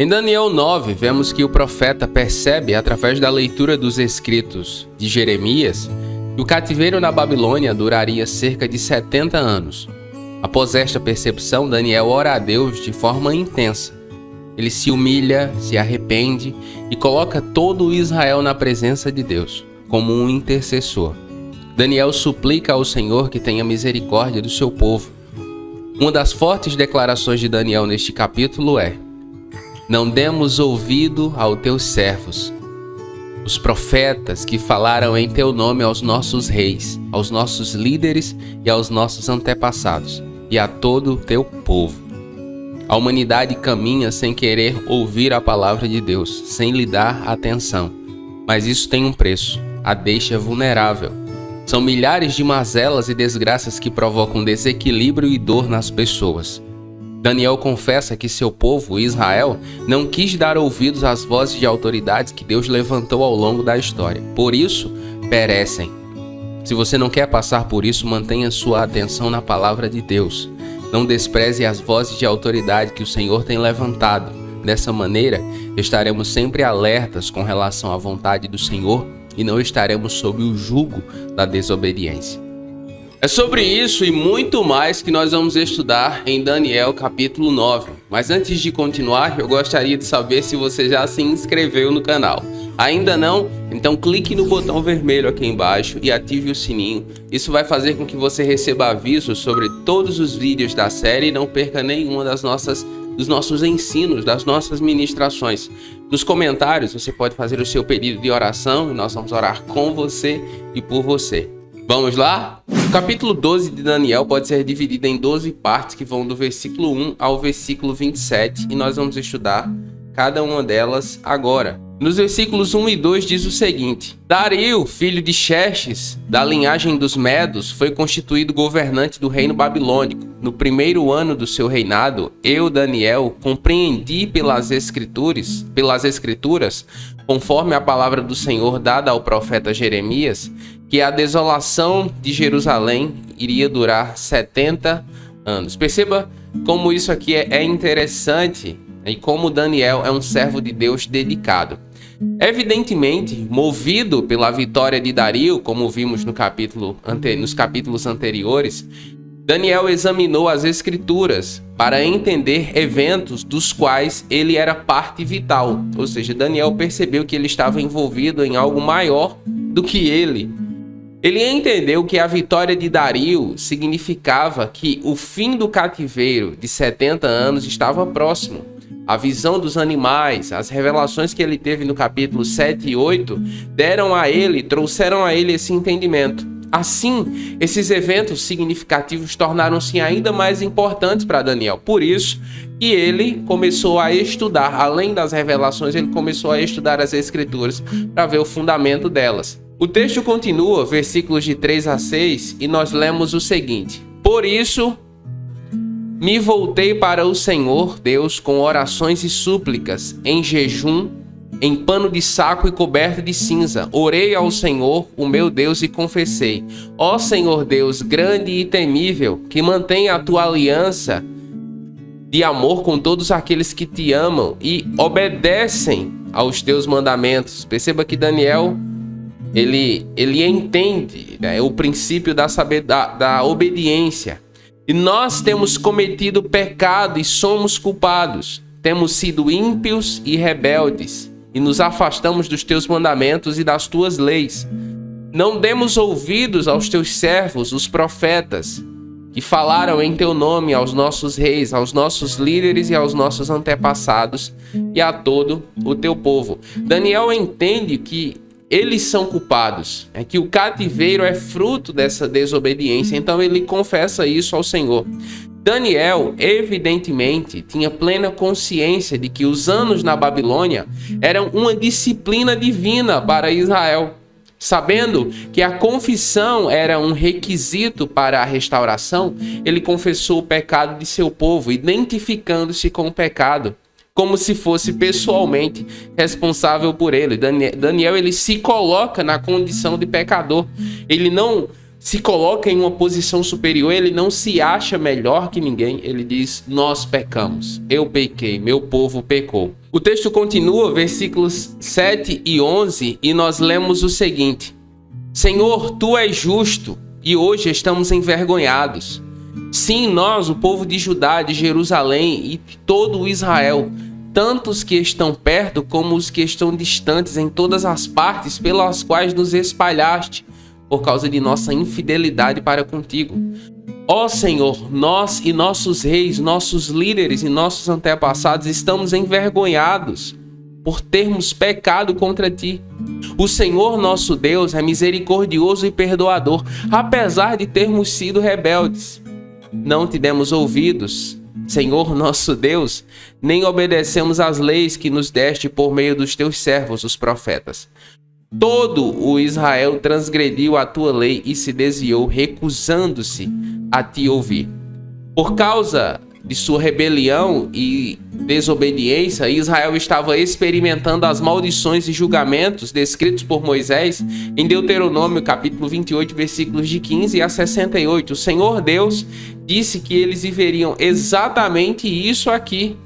Em Daniel 9, vemos que o profeta percebe, através da leitura dos escritos de Jeremias, que o cativeiro na Babilônia duraria cerca de 70 anos. Após esta percepção, Daniel ora a Deus de forma intensa. Ele se humilha, se arrepende e coloca todo o Israel na presença de Deus, como um intercessor. Daniel suplica ao Senhor que tenha misericórdia do seu povo. Uma das fortes declarações de Daniel neste capítulo é: não demos ouvido aos teus servos, os profetas que falaram em teu nome aos nossos reis, aos nossos líderes e aos nossos antepassados, e a todo o teu povo. A humanidade caminha sem querer ouvir a palavra de Deus, sem lhe dar atenção. Mas isso tem um preço: a deixa vulnerável. São milhares de mazelas e desgraças que provocam desequilíbrio e dor nas pessoas. Daniel confessa que seu povo, Israel, não quis dar ouvidos às vozes de autoridades que Deus levantou ao longo da história. Por isso, perecem. Se você não quer passar por isso, mantenha sua atenção na palavra de Deus. Não despreze as vozes de autoridade que o Senhor tem levantado. Dessa maneira, estaremos sempre alertas com relação à vontade do Senhor e não estaremos sob o jugo da desobediência. É sobre isso e muito mais que nós vamos estudar em Daniel capítulo 9. Mas antes de continuar, eu gostaria de saber se você já se inscreveu no canal. Ainda não? Então clique no botão vermelho aqui embaixo e ative o sininho. Isso vai fazer com que você receba avisos sobre todos os vídeos da série e não perca nenhuma dos nossos ensinos, das nossas ministrações. Nos comentários você pode fazer o seu pedido de oração e nós vamos orar com você e por você. Vamos lá? O capítulo 12 de Daniel pode ser dividido em 12 partes que vão do versículo 1 ao versículo 27 e nós vamos estudar cada uma delas agora. Nos versículos 1 e 2 diz o seguinte: Dario, filho de Xerxes, da linhagem dos Medos, foi constituído governante do reino babilônico. No primeiro ano do seu reinado, eu, Daniel, compreendi pelas escrituras, conforme a palavra do Senhor dada ao profeta Jeremias, que a desolação de Jerusalém iria durar 70 anos. Perceba como isso aqui é interessante e como Daniel é um servo de Deus dedicado. Evidentemente, movido pela vitória de Dario, como vimos nos capítulos anteriores, Daniel examinou as escrituras para entender eventos dos quais ele era parte vital. Ou seja, Daniel percebeu que ele estava envolvido em algo maior do que ele. Ele entendeu que a vitória de Dario significava que o fim do cativeiro de 70 anos estava próximo. A visão dos animais, as revelações que ele teve no capítulo 7 e 8, trouxeram a ele esse entendimento. Assim, esses eventos significativos tornaram-se ainda mais importantes para Daniel. Por isso que ele começou a estudar, além das revelações, ele começou a estudar as escrituras para ver o fundamento delas. O texto continua, versículos de 3 a 6, e nós lemos o seguinte: Por isso, me voltei para o Senhor Deus com orações e súplicas, em jejum, em pano de saco e coberto de cinza. Orei ao Senhor, o meu Deus, e confessei: Ó Senhor Deus, grande e temível, que mantém a tua aliança de amor com todos aqueles que te amam e obedecem aos teus mandamentos. Perceba que Daniel, ele entende, né, o princípio da obediência. E nós temos cometido pecado e somos culpados. Temos sido ímpios e rebeldes e nos afastamos dos teus mandamentos e das tuas leis. Não demos ouvidos aos teus servos, os profetas, que falaram em teu nome aos nossos reis, aos nossos líderes e aos nossos antepassados e a todo o teu povo. Daniel entende que eles são culpados, que o cativeiro é fruto dessa desobediência, então ele confessa isso ao Senhor. Daniel, evidentemente, tinha plena consciência de que os anos na Babilônia eram uma disciplina divina para Israel. Sabendo que a confissão era um requisito para a restauração, ele confessou o pecado de seu povo, identificando-se com o pecado, como se fosse pessoalmente responsável por ele. Daniel ele se coloca na condição de pecador. Ele não se coloca em uma posição superior, ele não se acha melhor que ninguém, ele diz: nós pecamos, eu pequei, meu povo pecou. O texto continua, versículos 7 e 11, e nós lemos o seguinte: Senhor, tu és justo, e hoje estamos envergonhados. Sim, nós, o povo de Judá, de Jerusalém e todo o Israel, tanto os que estão perto como os que estão distantes em todas as partes pelas quais nos espalhaste, por causa de nossa infidelidade para contigo. Ó Senhor, nós e nossos reis, nossos líderes e nossos antepassados estamos envergonhados por termos pecado contra ti. O Senhor nosso Deus é misericordioso e perdoador, apesar de termos sido rebeldes. Não te demos ouvidos, Senhor nosso Deus, nem obedecemos às leis que nos deste por meio dos teus servos, os profetas. Todo o Israel transgrediu a tua lei e se desviou, recusando-se a te ouvir. Por causa de sua rebelião e desobediência, Israel estava experimentando as maldições e julgamentos descritos por Moisés em Deuteronômio capítulo 28, versículos de 15 a 68. O Senhor Deus disse que eles viveriam exatamente isso aqui.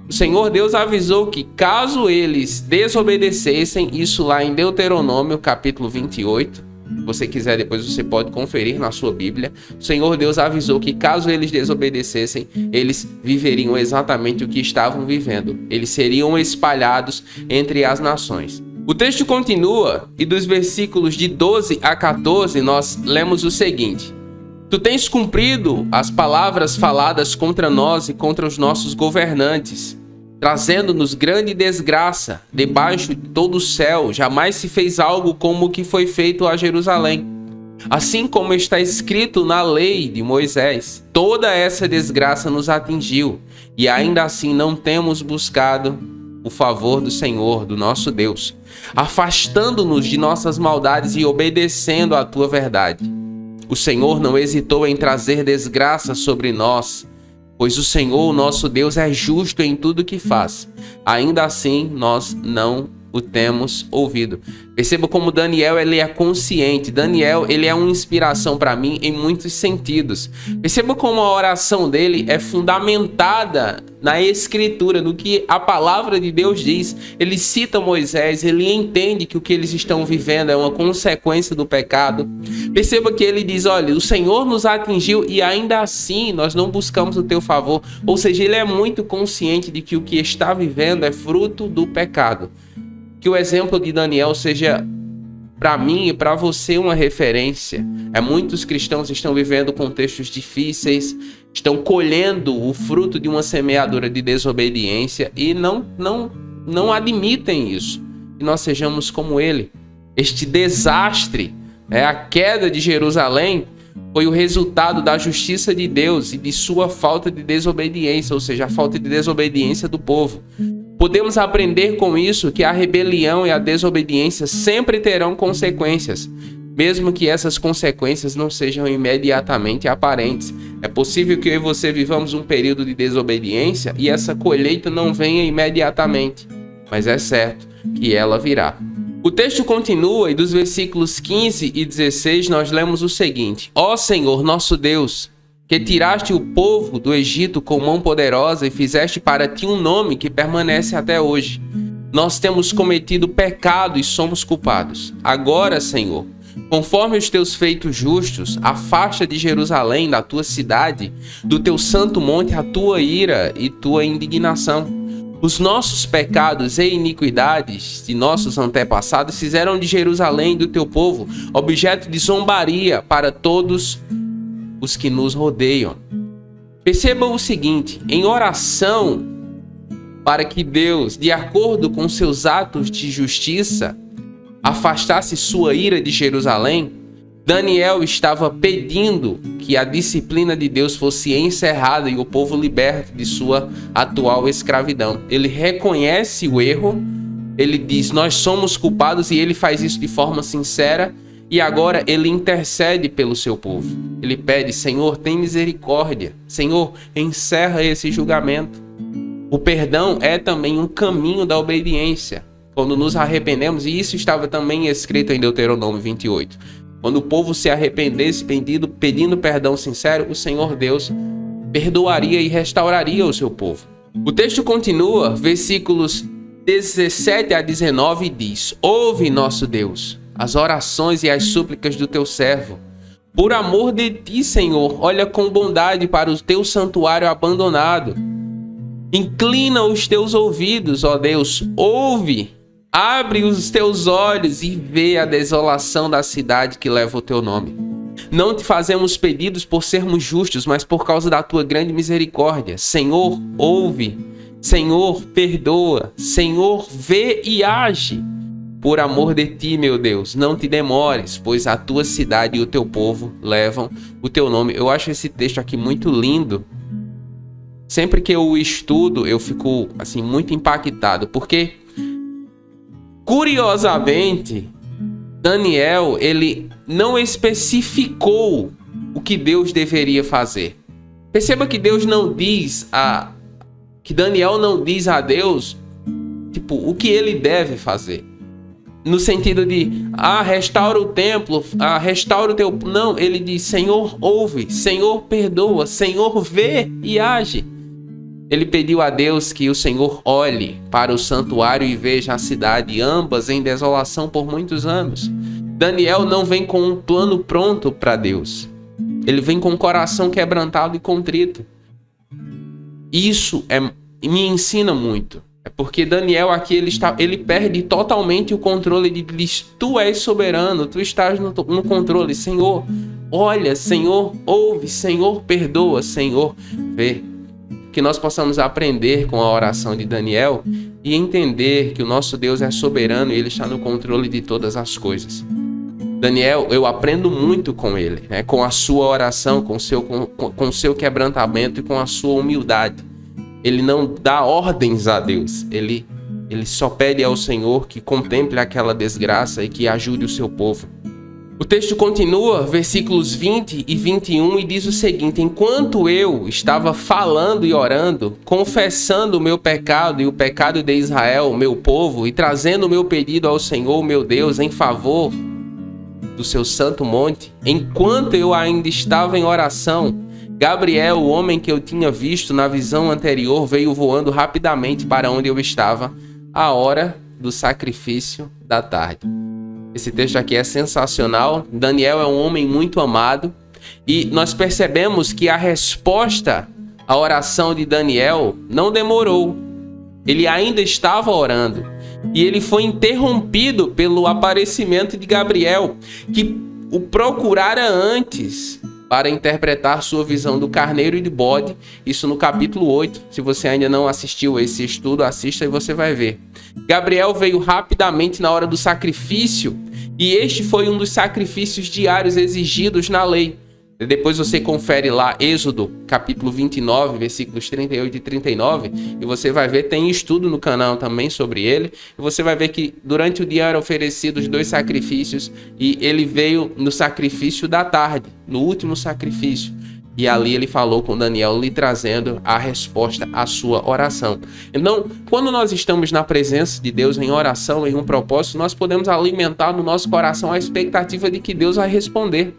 O Senhor Deus avisou que caso eles desobedecessem, isso lá em Deuteronômio capítulo 28, se você quiser depois você pode conferir na sua Bíblia, o Senhor Deus avisou que caso eles desobedecessem, eles viveriam exatamente o que estavam vivendo. Eles seriam espalhados entre as nações. O texto continua e dos versículos de 12 a 14 nós lemos o seguinte: Tu tens cumprido as palavras faladas contra nós e contra os nossos governantes, trazendo-nos grande desgraça debaixo de todo o céu. Jamais se fez algo como o que foi feito a Jerusalém. Assim como está escrito na lei de Moisés, toda essa desgraça nos atingiu, e ainda assim não temos buscado o favor do Senhor, do nosso Deus, afastando-nos de nossas maldades e obedecendo à tua verdade. O Senhor não hesitou em trazer desgraça sobre nós, pois o Senhor, o nosso Deus, é justo em tudo que faz. Ainda assim, nós não o temos ouvido. Perceba como Daniel ele é consciente. Daniel ele é uma inspiração para mim em muitos sentidos. Perceba como a oração dele é fundamentada na Escritura, no que a palavra de Deus diz. Ele cita Moisés, ele entende que o que eles estão vivendo é uma consequência do pecado. Perceba que ele diz: olha, o Senhor nos atingiu e ainda assim nós não buscamos o teu favor. Ou seja, ele é muito consciente de que o que está vivendo é fruto do pecado. Que o exemplo de Daniel seja para mim e para você uma referência. Muitos cristãos estão vivendo contextos difíceis, estão colhendo o fruto de uma semeadura de desobediência e não admitem isso. Que nós sejamos como ele. Este desastre, a queda de Jerusalém, foi o resultado da justiça de Deus e de sua falta de desobediência, ou seja, a falta de desobediência do povo. Podemos aprender com isso que a rebelião e a desobediência sempre terão consequências, mesmo que essas consequências não sejam imediatamente aparentes. É possível que eu e você vivamos um período de desobediência e essa colheita não venha imediatamente, mas é certo que ela virá. O texto continua e dos versículos 15 e 16 nós lemos o seguinte: Ó Senhor nosso Deus, que tiraste o povo do Egito com mão poderosa e fizeste para ti um nome que permanece até hoje. Nós temos cometido pecado e somos culpados. Agora, Senhor, conforme os teus feitos justos, afasta de Jerusalém, da tua cidade, do teu santo monte, a tua ira e tua indignação. Os nossos pecados e iniquidades de nossos antepassados fizeram de Jerusalém e do teu povo objeto de zombaria para todos os que nos rodeiam. Perceba o seguinte: em oração para que Deus, de acordo com seus atos de justiça, afastasse sua ira de Jerusalém, Daniel estava pedindo que a disciplina de Deus fosse encerrada e o povo liberto de sua atual escravidão. Ele reconhece o erro, ele diz: nós somos culpados, e ele faz isso de forma sincera. E agora ele intercede pelo seu povo. Ele pede: Senhor, tem misericórdia. Senhor, encerra esse julgamento. O perdão é também um caminho da obediência. Quando nos arrependemos, e isso estava também escrito em Deuteronômio 28. Quando o povo se arrependesse pedindo perdão sincero, o Senhor Deus perdoaria e restauraria o seu povo. O texto continua, versículos 17 a 19 diz: Ouve, nosso Deus, as orações e as súplicas do teu servo. Por amor de ti, Senhor, olha com bondade para o teu santuário abandonado. Inclina os teus ouvidos, ó Deus, ouve, abre os teus olhos e vê a desolação da cidade que leva o teu nome. Não te fazemos pedidos por sermos justos, mas por causa da tua grande misericórdia. Senhor, ouve. Senhor, perdoa. Senhor, vê e age. Por amor de ti, meu Deus, não te demores, pois a tua cidade e o teu povo levam o teu nome. Eu acho esse texto aqui muito lindo. Sempre que eu o estudo, eu fico assim muito impactado, porque curiosamente Daniel, ele não especificou o que Deus deveria fazer. Perceba que Deus não diz que Daniel não diz a Deus tipo o que ele deve fazer. No sentido de restaura o templo, restaura o teu... Não, ele diz: Senhor, ouve, Senhor, perdoa, Senhor, vê e age. Ele pediu a Deus que o Senhor olhe para o santuário e veja a cidade, ambas em desolação por muitos anos. Daniel não vem com um plano pronto para Deus. Ele vem com o coração quebrantado e contrito. Isso me ensina muito. É porque Daniel aqui ele perde totalmente o controle de diz: Tu és soberano, tu estás no controle. Senhor, olha, Senhor, ouve, Senhor, perdoa, Senhor, vê. Que nós possamos aprender com a oração de Daniel e entender que o nosso Deus é soberano e Ele está no controle de todas as coisas. Daniel, eu aprendo muito com ele, né? Com a sua oração, com o seu quebrantamento e com a sua humildade. Ele não dá ordens a Deus, ele só pede ao Senhor que contemple aquela desgraça e que ajude o seu povo. O texto continua, versículos 20 e 21, e diz o seguinte: Enquanto eu estava falando e orando, confessando o meu pecado e o pecado de Israel, meu povo, e trazendo o meu pedido ao Senhor, meu Deus, em favor do seu santo monte, enquanto eu ainda estava em oração, Gabriel, o homem que eu tinha visto na visão anterior, veio voando rapidamente para onde eu estava, à hora do sacrifício da tarde. Esse texto aqui é sensacional. Daniel é um homem muito amado e nós percebemos que a resposta à oração de Daniel não demorou. Ele ainda estava orando e ele foi interrompido pelo aparecimento de Gabriel, que o procurara antes para interpretar sua visão do carneiro e de bode, isso no capítulo 8. Se você ainda não assistiu a esse estudo, assista e você vai ver. Gabriel veio rapidamente na hora do sacrifício, e este foi um dos sacrifícios diários exigidos na lei. Depois você confere lá Êxodo, capítulo 29, versículos 38 e 39, e você vai ver, tem estudo no canal também sobre ele, e você vai ver que durante o dia eram oferecidos 2 sacrifícios, e ele veio no sacrifício da tarde, no último sacrifício, e ali ele falou com Daniel, lhe trazendo a resposta à sua oração. Então, quando nós estamos na presença de Deus em oração, em um propósito, nós podemos alimentar no nosso coração a expectativa de que Deus vai responder.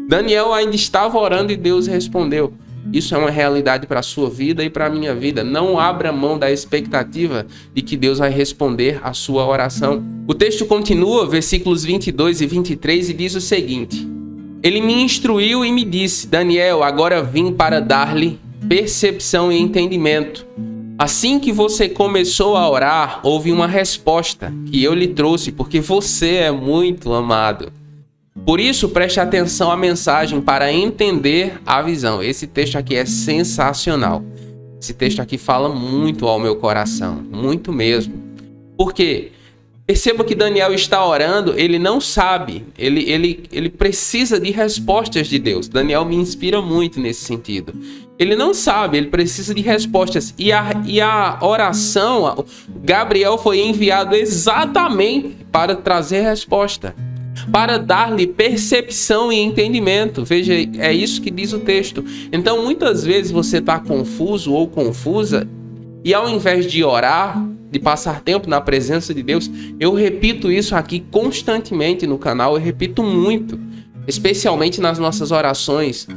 Daniel ainda estava orando e Deus respondeu. Isso é uma realidade para a sua vida e para a minha vida. Não abra mão da expectativa de que Deus vai responder a sua oração. O texto continua, versículos 22 e 23, e diz o seguinte: Ele me instruiu e me disse: Daniel, agora vim para dar-lhe percepção e entendimento. Assim que você começou a orar, houve uma resposta que eu lhe trouxe, porque você é muito amado. Por isso, preste atenção à mensagem para entender a visão. Esse texto aqui é sensacional. Esse texto aqui fala muito ao meu coração, muito mesmo. Por quê? Perceba que Daniel está orando, ele não sabe, ele precisa de respostas de Deus. Daniel me inspira muito nesse sentido. Ele não sabe, ele precisa de respostas. E a oração, Gabriel foi enviado exatamente para trazer resposta, para dar-lhe percepção e entendimento. Veja, é isso que diz o texto. Então, muitas vezes você está confuso ou confusa, e ao invés de orar, de passar tempo na presença de Deus. Eu repito isso aqui constantemente no canal, eu repito muito, especialmente nas nossas orações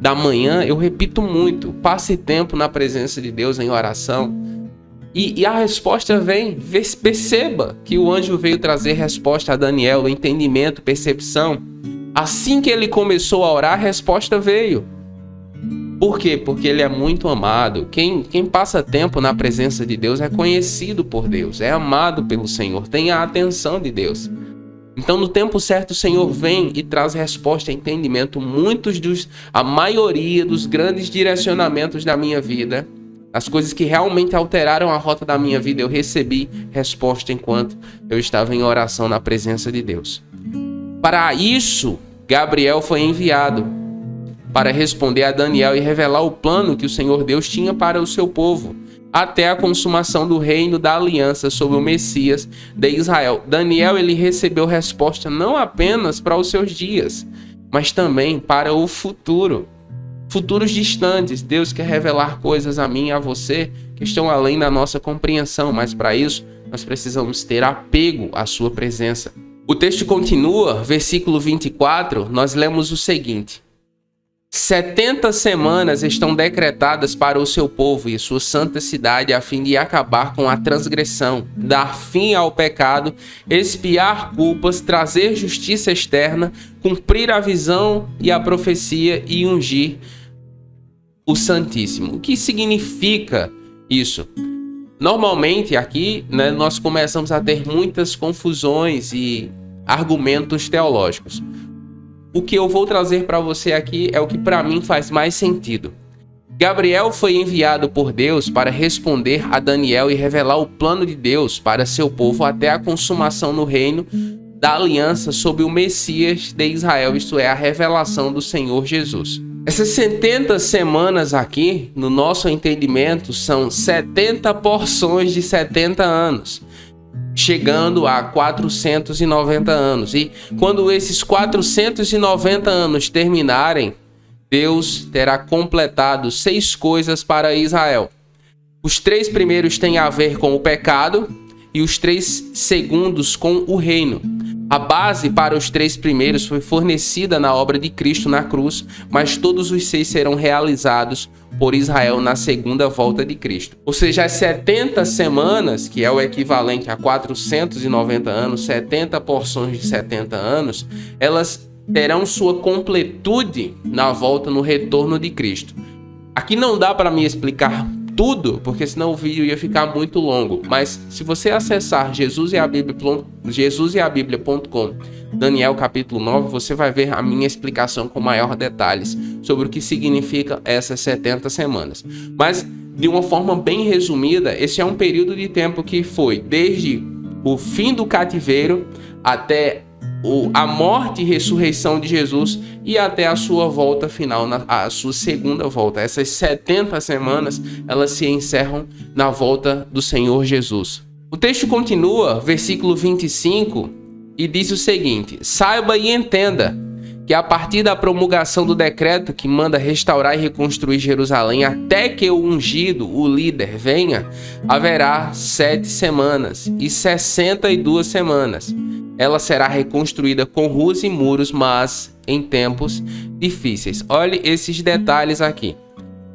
da manhã, eu repito muito: passe tempo na presença de Deus em oração. E a resposta vem. Perceba que o anjo veio trazer resposta a Daniel, entendimento, percepção. Assim que ele começou a orar, a resposta veio. Por quê? Porque ele é muito amado. Quem passa tempo na presença de Deus é conhecido por Deus, é amado pelo Senhor, tem a atenção de Deus. Então, no tempo certo, o Senhor vem e traz resposta e entendimento. A maioria dos grandes direcionamentos da minha vida, as coisas que realmente alteraram a rota da minha vida, eu recebi resposta enquanto eu estava em oração na presença de Deus. Para isso, Gabriel foi enviado para responder a Daniel e revelar o plano que o Senhor Deus tinha para o seu povo, até a consumação do reino da aliança sobre o Messias de Israel. Daniel, ele recebeu resposta não apenas para os seus dias, mas também para o futuro. Futuros distantes. Deus quer revelar coisas a mim e a você que estão além da nossa compreensão, mas para isso nós precisamos ter apego à sua presença. O texto continua, versículo 24, nós lemos o seguinte: 70 semanas estão decretadas para o seu povo e sua santa cidade, a fim de acabar com a transgressão, dar fim ao pecado, expiar culpas, trazer justiça externa, cumprir a visão e a profecia e ungir o Santíssimo. O que significa isso? Normalmente aqui, nós começamos a ter muitas confusões e argumentos teológicos. O que eu vou trazer para você aqui é o que para mim faz mais sentido. Gabriel foi enviado por Deus para responder a Daniel e revelar o plano de Deus para seu povo até a consumação no reino da aliança sobre o Messias de Israel, isto é, a revelação do Senhor Jesus. Essas 70 semanas aqui, no nosso entendimento, são 70 porções de 70 anos. Chegando a 490 anos. E quando esses 490 anos terminarem, Deus terá completado 6 coisas para Israel. Os 3 primeiros têm a ver com o pecado e os 3 segundos com o reino. A base para os 3 primeiros foi fornecida na obra de Cristo na cruz, mas todos os 6 serão realizados por Israel na segunda volta de Cristo. Ou seja, as 70 semanas, que é o equivalente a 490 anos, 70 porções de 70 anos, elas terão sua completude na volta, no retorno de Cristo. Aqui não dá para me explicar tudo, porque senão o vídeo ia ficar muito longo, mas se você acessar jesuseabiblia.com, Daniel capítulo 9, você vai ver a minha explicação com maior detalhes sobre o que significa essas 70 semanas. Mas de uma forma bem resumida, esse é um período de tempo que foi desde o fim do cativeiro até a morte e ressurreição de Jesus e até a sua volta final, a sua segunda volta. Essas 70 semanas, elas se encerram na volta do Senhor Jesus. O texto continua, versículo 25, e diz o seguinte: saiba e entenda que a partir da promulgação do decreto que manda restaurar e reconstruir Jerusalém até que o ungido, o líder, venha, haverá 7 semanas e 62 semanas. Ela será reconstruída com ruas e muros, mas em tempos difíceis. Olhe esses detalhes aqui.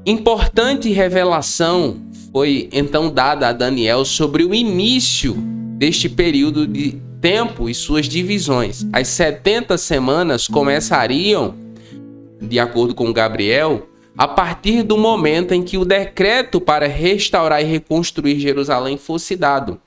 Importante revelação foi então dada a Daniel sobre o início deste período de tempo e suas divisões. As 70 semanas começariam, de acordo com Gabriel, a partir do momento em que o decreto para restaurar e reconstruir Jerusalém fosse dado.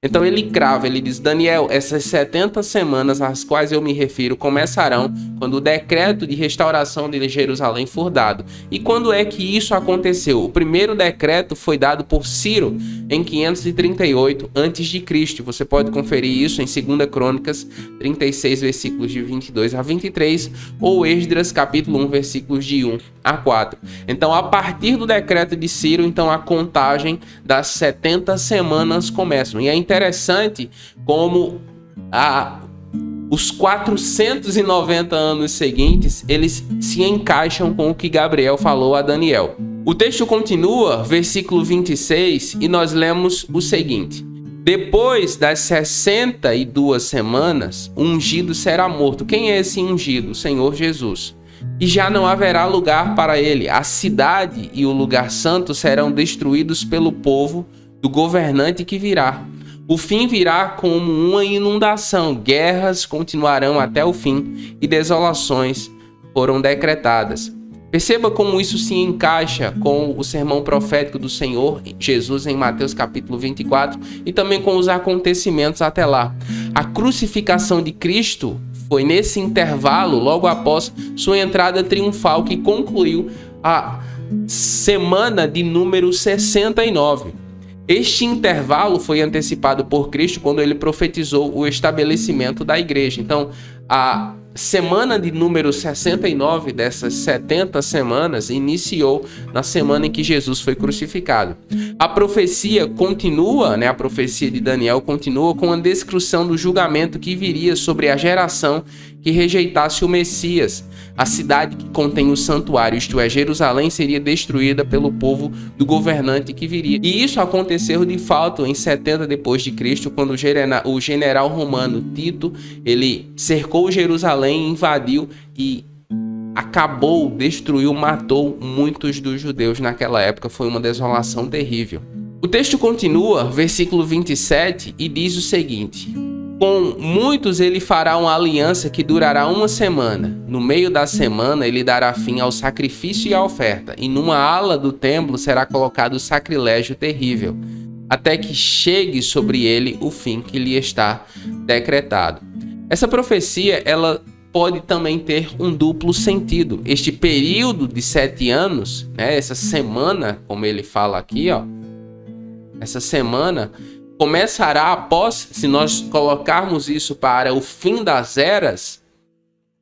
Então ele crava, ele diz: Daniel, essas 70 semanas às quais eu me refiro começarão quando o decreto de restauração de Jerusalém for dado. E quando é que isso aconteceu? O primeiro decreto foi dado por Ciro em 538 a.C. Você pode conferir isso em 2 Crônicas 36, versículos de 22 a 23, ou Esdras, capítulo 1, versículos de 1 a 4. Então, a partir do decreto de Ciro, então a contagem das 70 semanas começam. E é interessante como os 490 anos seguintes, eles se encaixam com o que Gabriel falou a Daniel. O texto continua, versículo 26, e nós lemos o seguinte: Depois das 62 semanas, o ungido será morto. Quem é esse ungido? O Senhor Jesus. E já não haverá lugar para ele. A cidade e o lugar santo serão destruídos pelo povo do governante que virá. O fim virá como uma inundação. Guerras continuarão até o fim e desolações foram decretadas. Perceba como isso se encaixa com o sermão profético do Senhor Jesus em Mateus capítulo 24 e também com os acontecimentos até lá. A crucificação de Cristo foi nesse intervalo, logo após sua entrada triunfal, que concluiu a semana de número 69. Este intervalo foi antecipado por Cristo quando ele profetizou o estabelecimento da igreja. Então, a semana de número 69 dessas 70 semanas iniciou na semana em que Jesus foi crucificado. A profecia continua, a profecia de Daniel continua com a descrição do julgamento que viria sobre a geração que rejeitasse o Messias. A cidade que contém o santuário, isto é, Jerusalém, seria destruída pelo povo do governante que viria. E isso aconteceu de fato em 70 depois de Cristo, quando o general romano Tito, ele cercou Jerusalém, invadiu e acabou, destruiu, matou muitos dos judeus naquela época. Foi uma desolação terrível. O texto continua, versículo 27, e diz o seguinte: com muitos ele fará uma aliança que durará uma semana. No meio da semana ele dará fim ao sacrifício e à oferta, e numa ala do templo será colocado o sacrilégio terrível, até que chegue sobre ele o fim que lhe está decretado. Essa profecia, ela pode também ter um duplo sentido. Este período de 7 anos, essa semana, como ele fala aqui, essa semana começará após, se nós colocarmos isso para o fim das eras,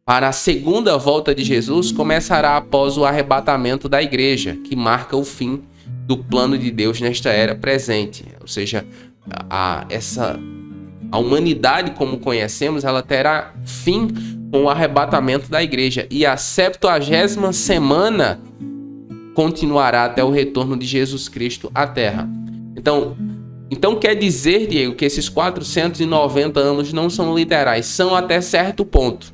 para a segunda volta de Jesus, começará após o arrebatamento da igreja, que marca o fim do plano de Deus nesta era presente. Ou seja, a humanidade como conhecemos, ela terá fim com o arrebatamento da igreja. E a 70ª semana continuará até o retorno de Jesus Cristo à Terra. Então quer dizer, Diego, que esses 490 anos não são literais, são até certo ponto.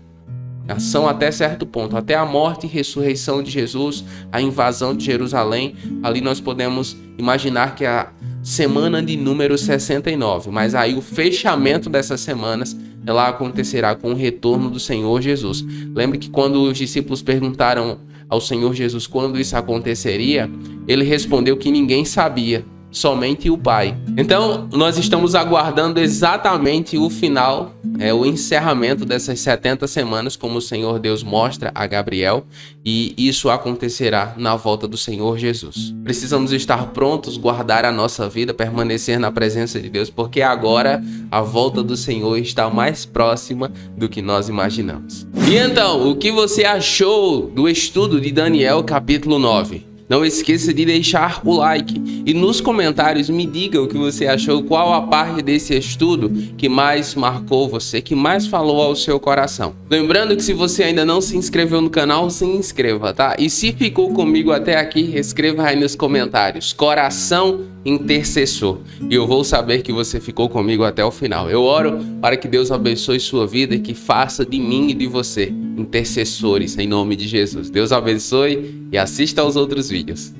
São até certo ponto, até a morte e ressurreição de Jesus, a invasão de Jerusalém. Ali nós podemos imaginar que é a semana de número 69, mas aí o fechamento dessas semanas, ela acontecerá com o retorno do Senhor Jesus. Lembre que quando os discípulos perguntaram ao Senhor Jesus quando isso aconteceria, ele respondeu que ninguém sabia, somente o Pai. Então, nós estamos aguardando exatamente o final, o encerramento dessas 70 semanas, como o Senhor Deus mostra a Gabriel, e isso acontecerá na volta do Senhor Jesus. Precisamos estar prontos, guardar a nossa vida, permanecer na presença de Deus, porque agora a volta do Senhor está mais próxima do que nós imaginamos. E então, o que você achou do estudo de Daniel capítulo 9? Não esqueça de deixar o like e nos comentários me diga o que você achou, qual a parte desse estudo que mais marcou você, que mais falou ao seu coração. Lembrando que se você ainda não se inscreveu no canal, se inscreva, tá? E se ficou comigo até aqui, escreva aí nos comentários, coração intercessor, e eu vou saber que você ficou comigo até o final. Eu oro para que Deus abençoe sua vida e que faça de mim e de você intercessores em nome de Jesus. Deus abençoe e assista aos outros vídeos.